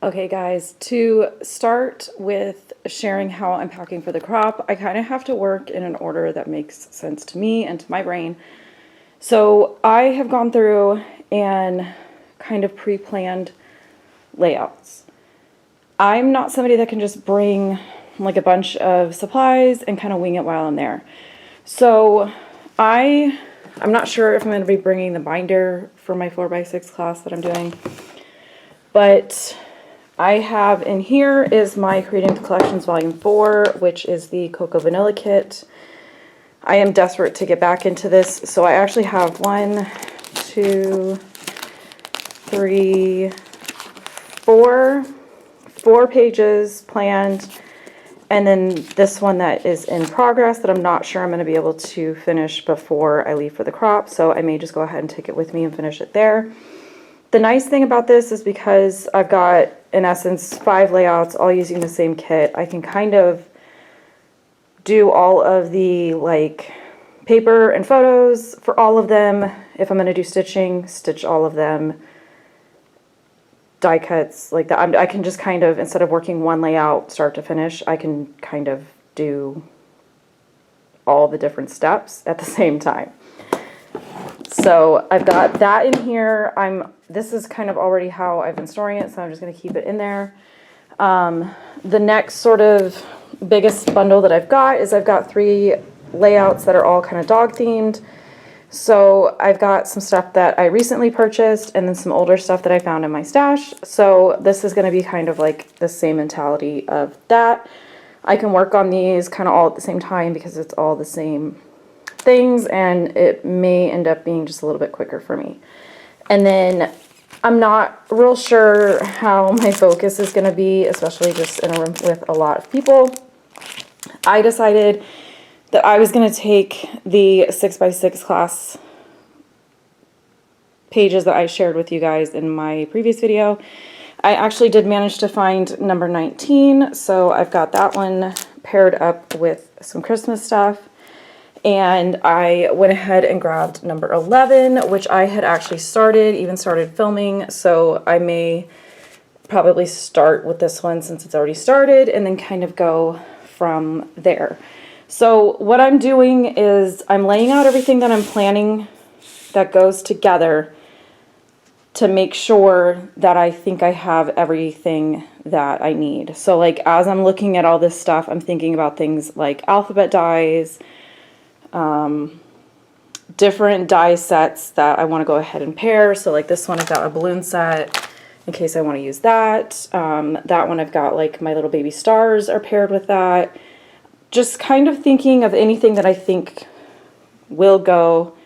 Okay guys, to start with sharing how I'm packing for the crop, I kind of have to work in an order that makes sense to me and to my brain. So I have gone through and kind of pre-planned layouts. I'm not somebody that can just bring like a bunch of supplies and kind of wing it while I'm there. So I'm not sure if I'm going to be bringing the binder for my 4x6 class that I'm doing, but I have in here is my Creating Collections Volume 4, which is the Cocoa Vanilla Kit. I am desperate to get back into this, so I actually have 1, 2, 3, 4 pages planned, and then this one that is in progress that I'm not sure I'm going to be able to finish before I leave for the crop, so I may just go ahead and take it with me and finish it there. The nice thing about this is because I've got, in essence, 5 layouts all using the same kit, I can kind of do all of the like paper and photos for all of them. If I'm going to do stitching, stitch all of them. Die cuts, like that. I can just kind of, instead of working one layout start to finish, I can kind of do all the different steps at the same time. So I've got that in here. This is kind of already how I've been storing it, so I'm just going to keep it in there. The next sort of biggest bundle that I've got is I've got 3 layouts that are all kind of dog themed. So I've got some stuff that I recently purchased and then some older stuff that I found in my stash. So this is going to be kind of like the same mentality of that. I can work on these kind of all at the same time because it's all the same things, and it may end up being just a little bit quicker for me. And then I'm not real sure how my focus is going to be, especially just in a room with a lot of people. I decided that I was going to take the 6x6 class pages that I shared with you guys in my previous video. I actually did manage to find number 19, so I've got that one paired up with some Christmas stuff. And I went ahead and grabbed number 11, which I had actually even started filming, so I may probably start with this one since it's already started and then kind of go from there. So what I'm doing is I'm laying out everything that I'm planning that goes together to make sure that I think I have everything that I need. So like as I'm looking at all this stuff, I'm thinking about things like alphabet dies, different die sets that I want to go ahead and pair. So like this one, I've got a balloon set in case I want to use that. That one I've got like my little baby stars are paired with that. Just kind of thinking of anything that I think will go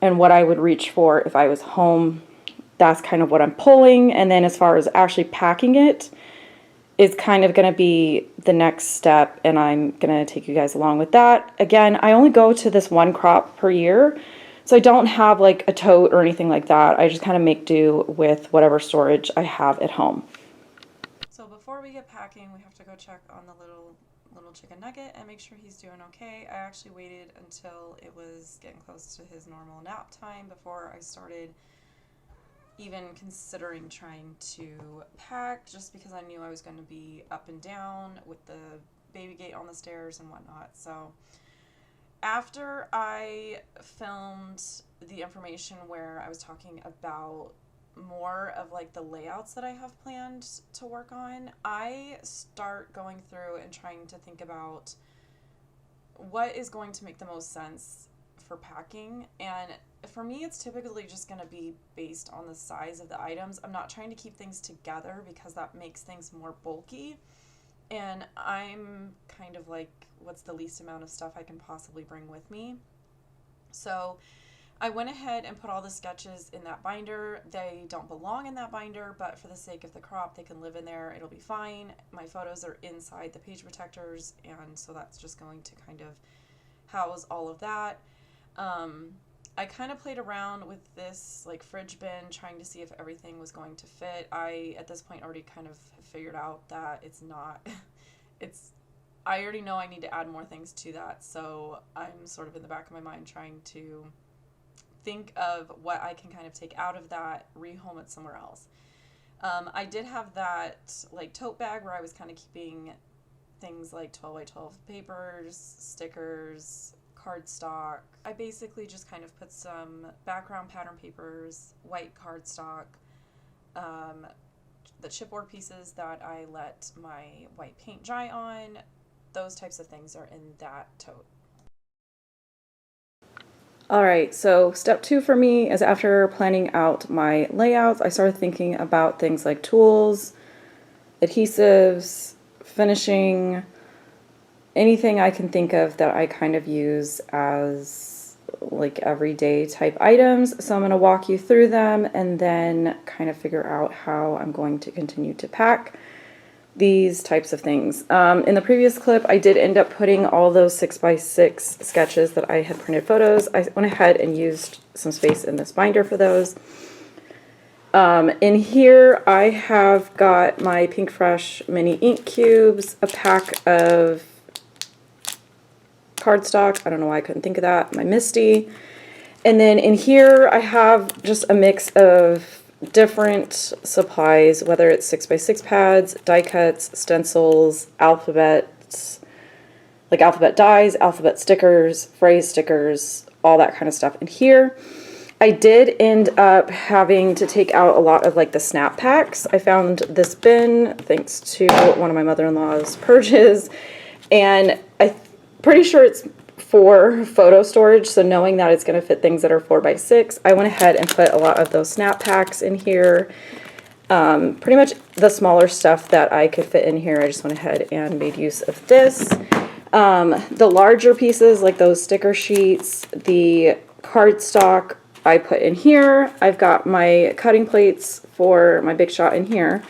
and what I would reach for if I was home. That's kind of what I'm pulling. And then as far as actually packing it, is kind of going to be the next step, and I'm going to take you guys along with that. Again, I only go to this one crop per year, so I don't have like a tote or anything like that. I just kind of make do with whatever storage I have at home. So before we get packing, we have to go check on the little chicken nugget and make sure he's doing okay. I actually waited until it was getting close to his normal nap time before I started even considering trying to pack, just because I knew I was going to be up and down with the baby gate on the stairs and whatnot. So after I filmed the information where I was talking about more of like the layouts that I have planned to work on, I start going through and trying to think about what is going to make the most sense for packing. And for me, it's typically just going to be based on the size of the items. I'm not trying to keep things together because that makes things more bulky. And I'm kind of like, what's the least amount of stuff I can possibly bring with me? So I went ahead and put all the sketches in that binder. They don't belong in that binder, but for the sake of the crop, they can live in there. It'll be fine. My photos are inside the page protectors, and so that's just going to kind of house all of that. I kind of played around with this like fridge bin, trying to see if everything was going to fit. I, at this point, already kind of figured out that it's not, I already know I need to add more things to that, so I'm sort of in the back of my mind trying to think of what I can kind of take out of that, rehome it somewhere else. I did have that like tote bag where I was kind of keeping things like 12 by 12 papers, stickers, cardstock. I basically just kind of put some background pattern papers, white cardstock, the chipboard pieces that I let my white paint dry on. Those types of things are in that tote. All right, so step 2 for me is after planning out my layouts, I started thinking about things like tools, adhesives, finishing, anything I can think of that I kind of use as like everyday type items. So I'm going to walk you through them and then kind of figure out how I'm going to continue to pack these types of things. In the previous clip, I did end up putting all those 6x6 sketches that I had printed photos. I went ahead and used some space in this binder for those. In here, I have got my Pink Fresh mini ink cubes, a pack of cardstock. I don't know why I couldn't think of that. My Misty. And then in here, I have just a mix of different supplies, whether it's 6x6 pads, die cuts, stencils, alphabets, like alphabet dies, alphabet stickers, phrase stickers, all that kind of stuff in here. I did end up having to take out a lot of like the snap packs. I found this bin thanks to one of my mother-in-law's purges, and I'm pretty sure it's for photo storage, so knowing that it's going to fit things that are 4x6, I went ahead and put a lot of those snap packs in here. Pretty much the smaller stuff that I could fit in here, I just went ahead and made use of this. The larger pieces, like those sticker sheets, the cardstock, I put in here. I've got my cutting plates for my Big Shot in here.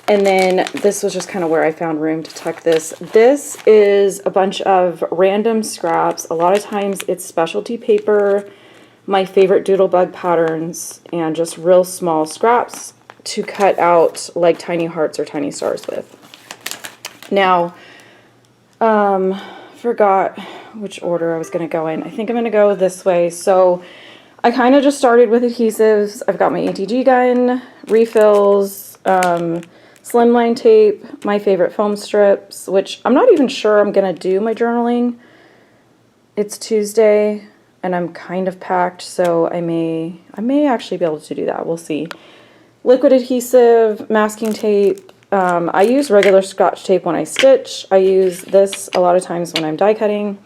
And then this was just kind of where I found room to tuck this. This is a bunch of random scraps. A lot of times it's specialty paper, my favorite doodlebug patterns, and just real small scraps to cut out like tiny hearts or tiny stars with. Now, forgot which order I was going to go in. I think I'm going to go this way. So I kind of just started with adhesives. I've got my ATG gun, refills, slimline tape, my favorite foam strips, which I'm not even sure I'm going to do my journaling. It's Tuesday and I'm kind of packed, so I may actually be able to do that. We'll see. Liquid adhesive, masking tape. I use regular Scotch tape when I stitch. I use this a lot of times when I'm die cutting.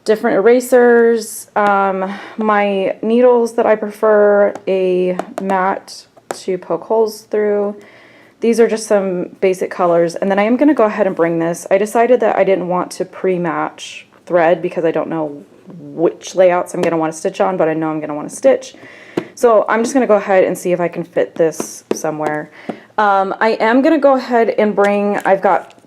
Different erasers. My needles that I prefer, a mat to poke holes through. These are just some basic colors, and then I am going to go ahead and bring this. I decided that I didn't want to pre-match thread because I don't know which layouts I'm going to want to stitch on, but I know I'm going to want to stitch. So I'm just going to go ahead and see if I can fit this somewhere. I am going to go ahead and bring,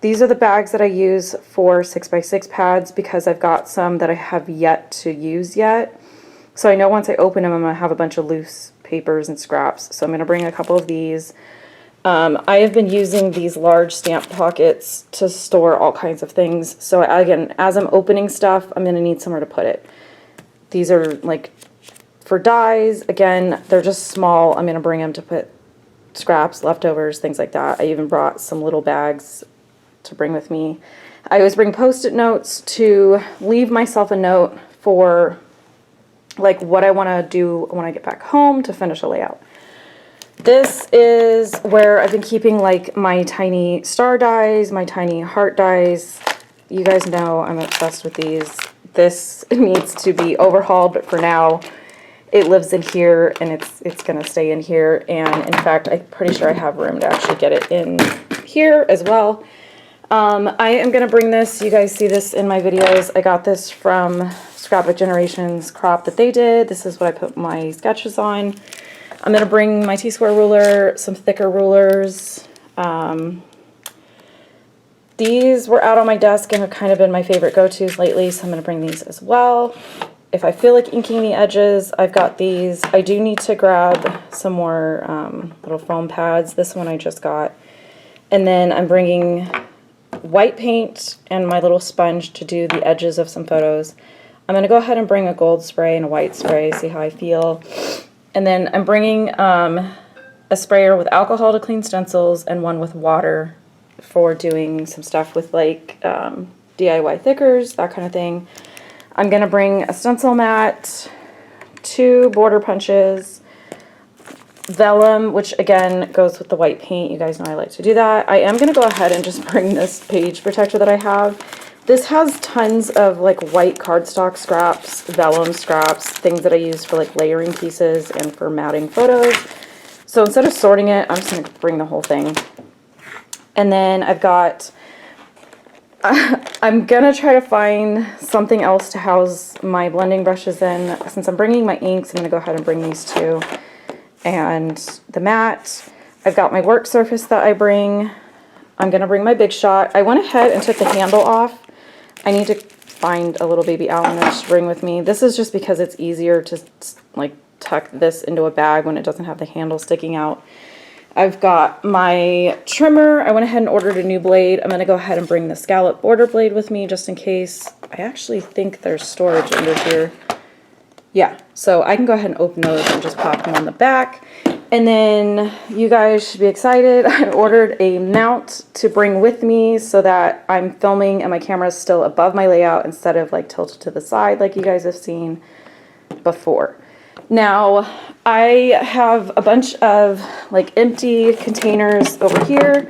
these are the bags that I use for 6x6 pads because I've got some that I have yet to use yet. So I know once I open them, I'm going to have a bunch of loose papers and scraps. So I'm going to bring a couple of these. I have been using these large stamp pockets to store all kinds of things. So again, as I'm opening stuff, I'm going to need somewhere to put it. These are like for dies. Again, they're just small. I'm going to bring them to put scraps, leftovers, things like that. I even brought some little bags to bring with me. I always bring Post-it notes to leave myself a note for like what I want to do when I get back home to finish a layout. This is where I've been keeping like my tiny star dies, my tiny heart dies. You guys know I'm obsessed with these. This needs to be overhauled, but for now it lives in here and it's gonna stay in here. And in fact, I'm pretty sure I have room to actually get it in here as well. I am gonna bring this, you guys see this in my videos. I got this from Scrapbook Generations crop that they did. This is what I put my sketches on. I'm going to bring my T-square ruler, some thicker rulers. These were out on my desk and have kind of been my favorite go-tos lately, so I'm going to bring these as well. If I feel like inking the edges, I've got these. I do need to grab some more little foam pads. This one I just got. And then I'm bringing white paint and my little sponge to do the edges of some photos. I'm going to go ahead and bring a gold spray and a white spray, see how I feel. And then I'm bringing a sprayer with alcohol to clean stencils and one with water for doing some stuff with like DIY thickers, that kind of thing. I'm going to bring a stencil mat, 2 border punches, vellum, which again goes with the white paint. You guys know I like to do that. I am going to go ahead and just bring this page protector that I have. This has tons of like white cardstock scraps, vellum scraps, things that I use for like layering pieces and for matting photos. So instead of sorting it, I'm just going to bring the whole thing. And then I've got, I'm going to try to find something else to house my blending brushes in. Since I'm bringing my inks, I'm going to go ahead and bring these 2. And the mat. I've got my work surface that I bring. I'm going to bring my Big Shot. I went ahead and took the handle off. I need to find a little baby Allen to bring with me. This is just because it's easier to like tuck this into a bag when it doesn't have the handle sticking out. I've got my trimmer. I went ahead and ordered a new blade. I'm going to go ahead and bring the scallop border blade with me just in case. I actually think there's storage under here. Yeah, so I can go ahead and open those and just pop them on the back. And then you guys should be excited. I ordered a mount to bring with me so that I'm filming and my camera is still above my layout instead of like tilted to the side like you guys have seen before. Now, I have a bunch of like empty containers over here,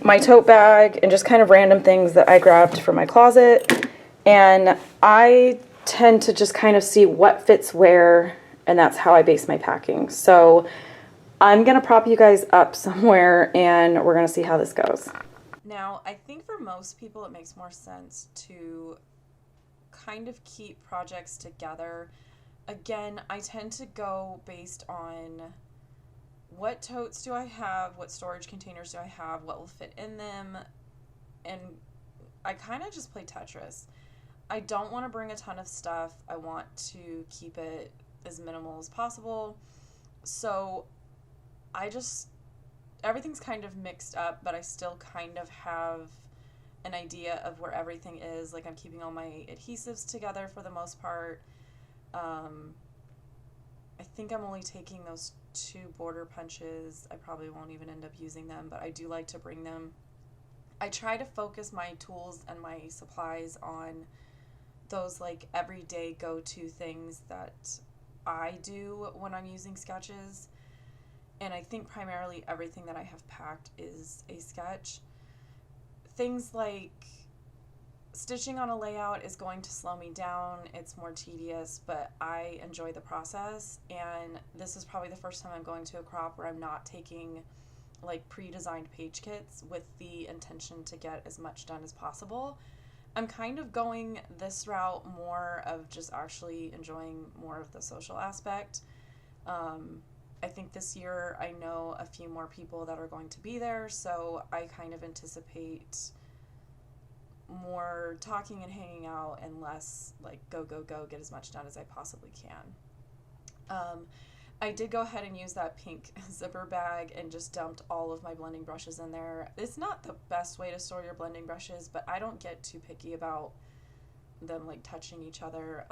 my tote bag, and just kind of random things that I grabbed from my closet. And I tend to just kind of see what fits where, and that's how I base my packing. So I'm gonna prop you guys up somewhere and we're gonna see how this goes. Now, I think for most people it makes more sense to kind of keep projects together. Again, I tend to go based on what totes do I have, what storage containers do I have, what will fit in them, and I kind of just play Tetris. I don't want to bring a ton of stuff. I want to keep it as minimal as possible. So everything's kind of mixed up, but I still kind of have an idea of where everything is. Like I'm keeping all my adhesives together for the most part. I think I'm only taking those 2 border punches. I probably won't even end up using them, but I do like to bring them. I try to focus my tools and my supplies on those like everyday go-to things that I do when I'm using sketches. And I think primarily everything that I have packed is a sketch. Things like stitching on a layout is going to slow me down. It's more tedious, but I enjoy the process. And this is probably the first time I'm going to a crop where I'm not taking like pre-designed page kits with the intention to get as much done as possible. I'm kind of going this route more of just actually enjoying more of the social aspect. I think this year I know a few more people that are going to be there, so I kind of anticipate more talking and hanging out and less like go, get as much done as I possibly can. I did go ahead and use that pink zipper bag and just dumped all of my blending brushes in there. It's not the best way to store your blending brushes, but I don't get too picky about them like touching each other.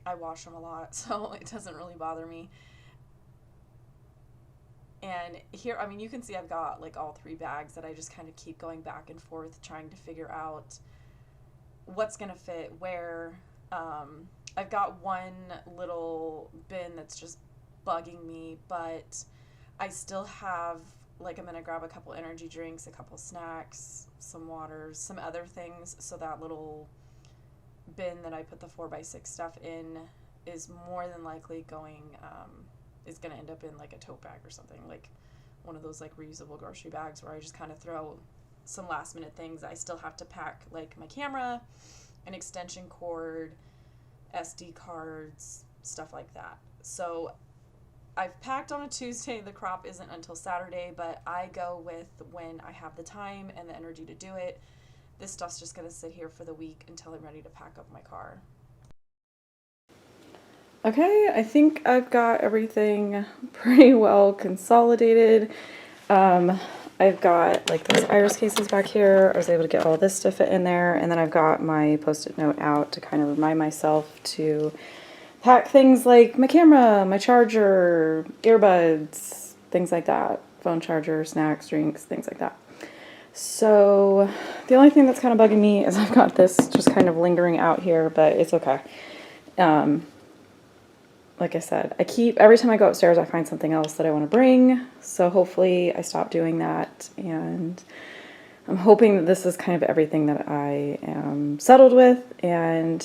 I wash them a lot, so it doesn't really bother me. And here, I mean, you can see I've got like all 3 bags that I just kind of keep going back and forth trying to figure out what's going to fit where. I've got one little bin that's just bugging me, but I still have, like, I'm going to grab a couple energy drinks, a couple snacks, some waters, some other things, so that little bin that I put the 4x6 stuff in is more than likely is going to end up in like a tote bag or something, like one of those like reusable grocery bags where I just kind of throw some last minute things. I still have to pack like my camera, an extension cord, SD cards, stuff like that. So I've packed on a Tuesday. The crop isn't until Saturday, but I go with when I have the time and the energy to do it. This stuff's just going to sit here for the week until I'm ready to pack up my car. Okay, I think I've got everything pretty well consolidated. I've got like those iris cases back here. I was able to get all this to fit in there, and then I've got my post-it note out to kind of remind myself to pack things like my camera, my charger, earbuds, things like that. Phone charger, snacks, drinks, things like that. So the only thing that's kind of bugging me is I've got this just kind of lingering out here, but it's okay. Like I said, every time I go upstairs, I find something else that I want to bring. So hopefully I stop doing that. And I'm hoping that this is kind of everything that I am settled with. And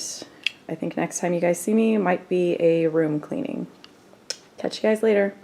I think next time you guys see me might be a room cleaning. Catch you guys later.